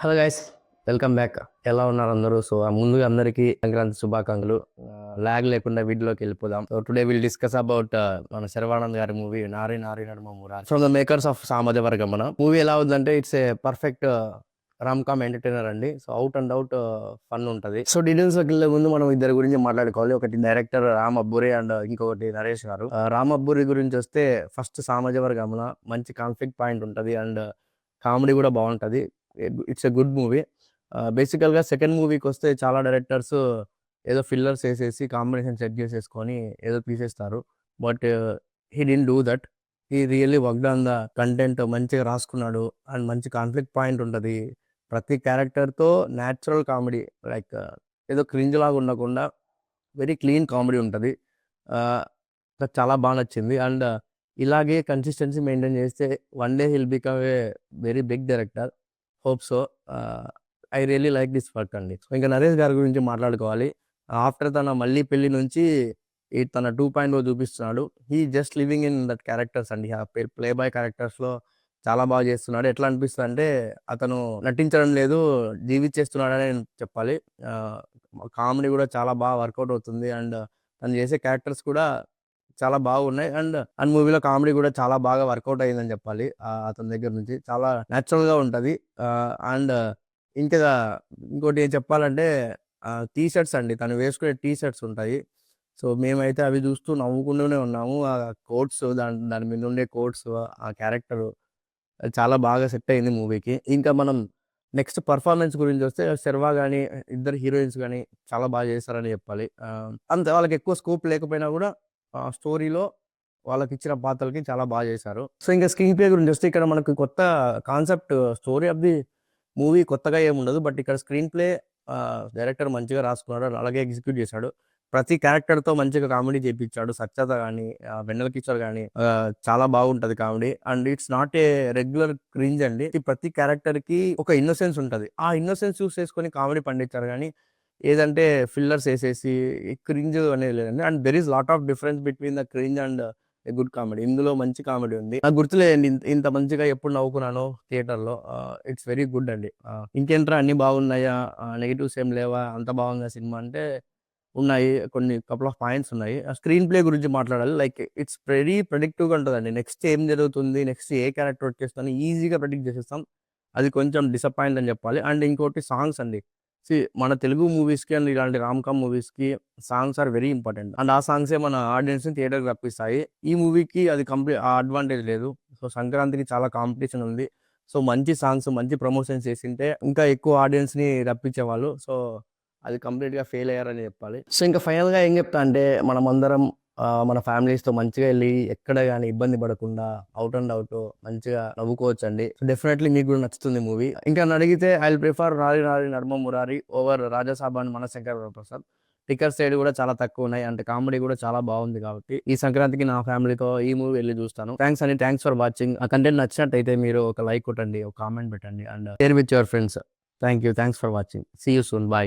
Hello guys, welcome back. ఎలా ఉన్నారు అందరూ? సో ముందుగా అందరికీ సంక్రాంతి శుభాకాంక్షలు. లాగ్ లేకుండా వీడియోలోకి వెళ్ళిపోదాం. So today will discuss about మన శర్వానంద్ గారి movie Nari Nari Naduma Murari from the makers of Samajavaragamana. Movie ఎలా ఉందంటే it's a perfect rom com entertainer అండి. So out and out fun ఉంటది. సో డీటెయిల్స్ లోకి వెళ్ళే ముందు మనం ఇద్దరి గురించి మాట్లాడుకోవాలి. ఒకటి డైరెక్టర్ రామ్ అబ్బూరి అండ్ ఇంకొకటి నరేష్ గారు. రామ్ అబ్బూరి గురించి వస్తే ఫస్ట్ సామజవర్గమన మంచి కాన్ఫ్లిక్ట్ పాయింట్ ఉంటది అండ్ కామెడీ కూడా బాగుంటది. It's a good movie. బేసికల్గా సెకండ్ మూవీకి వస్తే చాలా డైరెక్టర్స్ ఏదో ఫిల్లర్స్ వేసేసి కాంబినేషన్ సెట్ చేసేసుకొని ఏదో తీసేస్తారు. But he did do that. He really worked on the content. మంచిగా రాసుకున్నాడు అండ్ మంచి కాన్ఫ్లిక్ట్ పాయింట్ ఉంటుంది. ప్రతి క్యారెక్టర్తో న్యాచురల్ కామెడీ, లైక్ ఏదో క్రింజ్ లాగా ఉండకుండా వెరీ క్లీన్ కామెడీ ఉంటుంది. నాకు చాలా బాగా నచ్చింది. అండ్ ఇలాగే కన్సిస్టెన్సీ మెయింటైన్ చేస్తే one day he'll become a very big director. Hope so. I really like this work అండి. సో ఇంకా నరేష్ గారి గురించి మాట్లాడుకోవాలి. ఆఫ్టర్ తన మళ్ళీ పెళ్లి నుంచి తన 2.0 చూపిస్తున్నాడు. He just living in that characters అండి. ప్లే బాయ్ క్యారెక్టర్స్లో చాలా బాగా చేస్తున్నాడు. ఎట్లా అనిపిస్తుంది అంటే అతను నటించడం లేదు, జీవించేస్తున్నాడని నేను చెప్పాలి. కామెడీ కూడా చాలా బాగా వర్కౌట్ అవుతుంది అండ్ తను చేసే క్యారెక్టర్స్ కూడా చాలా బాగున్నాయి. అండ్ మూవీలో కామెడీ కూడా చాలా బాగా వర్కౌట్ అయ్యిందని చెప్పాలి. అతని దగ్గర నుంచి చాలా న్యాచురల్గా ఉంటుంది. అండ్ ఇంకా ఇంకోటి ఏం చెప్పాలంటే టీ షర్ట్స్ అండి, తను వేసుకునే టీ షర్ట్స్ ఉంటాయి. సో మేమైతే అవి చూస్తూ నవ్వుకుంటూనే ఉన్నాము. ఆ కోట్స్, దాని మీద ఉండే కోట్స్, ఆ క్యారెక్టర్ చాలా బాగా సెట్ అయింది మూవీకి. ఇంకా మనం నెక్స్ట్ పర్ఫార్మెన్స్ గురించి వస్తే శర్వా కానీ ఇద్దరు హీరోయిన్స్ కానీ చాలా బాగా చేస్తారని చెప్పాలి. అంతే, వాళ్ళకి ఎక్కువ స్కోప్ లేకపోయినా కూడా స్టోరీలో వాళ్ళకి ఇచ్చిన పాత్రలకి చాలా బాగా చేశారు. సో ఇంకా స్క్రీన్ ప్లే గురించి వస్తే ఇక్కడ మనకు కొత్త concept, story of the movie కొత్తగా ఏముండదు. బట్ ఇక్కడ స్క్రీన్ ప్లే డైరెక్టర్ మంచిగా రాసుకున్నాడు, అలాగే ఎగ్జిక్యూట్ చేశాడు. ప్రతి క్యారెక్టర్తో మంచిగా కామెడీ చేయించాడు. సత్యత కానీ, వెన్నెల కిషోర్ కానీ చాలా బాగుంటది comedy. And it's not a regular cringe అండి. ప్రతి క్యారెక్టర్ కి ఒక ఇన్నోసెన్స్ ఉంటది. ఆ ఇన్నోసెన్స్ యూస్ చేసుకొని కామెడీ పండించారు. కానీ ఏదంటే ఫిల్లర్స్ వేసేసి క్రింజ్ అనేది లేదండి. And there is lot of difference between the cringe and a good comedy. ఇందులో మంచి కామెడీ ఉంది. నాకు గుర్తులేదండి ఇంత మంచిగా ఎప్పుడు నవ్వుకున్నాను థియేటర్లో. ఇట్స్ వెరీ గుడ్ అండి. ఇంకేంట్రా అన్ని బాగున్నాయా, నెగిటివ్స్ ఏం లేవా, అంత బాగుందా సినిమా అంటే ఉన్నాయి. కొన్ని కపుల్ ఆఫ్ పాయింట్స్ ఉన్నాయి. స్క్రీన్ ప్లే గురించి మాట్లాడాలి. లైక్ ఇట్స్ వెరీ ప్రెడిక్టివ్గా ఉంటుందండి. నెక్స్ట్ ఏం జరుగుతుంది, నెక్స్ట్ ఏ క్యారెక్టర్ వచ్చేస్తుంది ఈజీగా ప్రెడిక్ట్ చేసేస్తాం. అది కొంచెం డిసప్పాయింట్ అని చెప్పాలి. అండ్ ఇంకోటి సాంగ్స్ అండి. మన తెలుగు మూవీస్కి అండ్ ఇలాంటి రామ్ కామ్ మూవీస్కి songs are very important. And ఆ సాంగ్సే మన ఆడియన్స్ని థియేటర్కి రప్పిస్తాయి. ఈ మూవీకి అది కంప్లీట్ ఆ అడ్వాంటేజ్ లేదు. సో సంక్రాంతికి చాలా కాంపిటీషన్ ఉంది. సో మంచి సాంగ్స్, మంచి ప్రమోషన్స్ చేసింటే ఇంకా ఎక్కువ ఆడియన్స్ని రప్పించేవాళ్ళు. సో అది కంప్లీట్గా ఫెయిల్ అయ్యారని చెప్పాలి. సో ఇంకా ఫైనల్గా ఏం చెప్తా అంటే మనమందరం మన ఫ్యామిలీస్తో మంచిగా వెళ్ళి ఎక్కడ కానీ ఇబ్బంది పడకుండా అవుట్ అండ్ అవుట్ మంచిగా నవ్వుకోవచ్చు అండి. సో డెఫినెట్లీ మీకు కూడా నచ్చుతుంది మూవీ. ఇంకా నన్ను అడిగితే I will prefer Nari Nari Naduma Murari over Rajasaab and Manashankar Prasad. Ticket side కూడా చాలా తక్కువ ఉన్నాయి. అంటే కామెడీ కూడా చాలా బాగుంది. కాబట్టి ఈ సంక్రాంతికి నా ఫ్యామిలీతో ఈ మూవీ వెళ్ళి చూస్తాను. Thanks for watching. ఆ కంటెంట్ నచ్చినట్టయితే మీరు ఒక లైక్ కొట్టండి, ఒక కామెంట్ పెట్టండి and share with your friends. Thanks for watching. See you soon. Bye.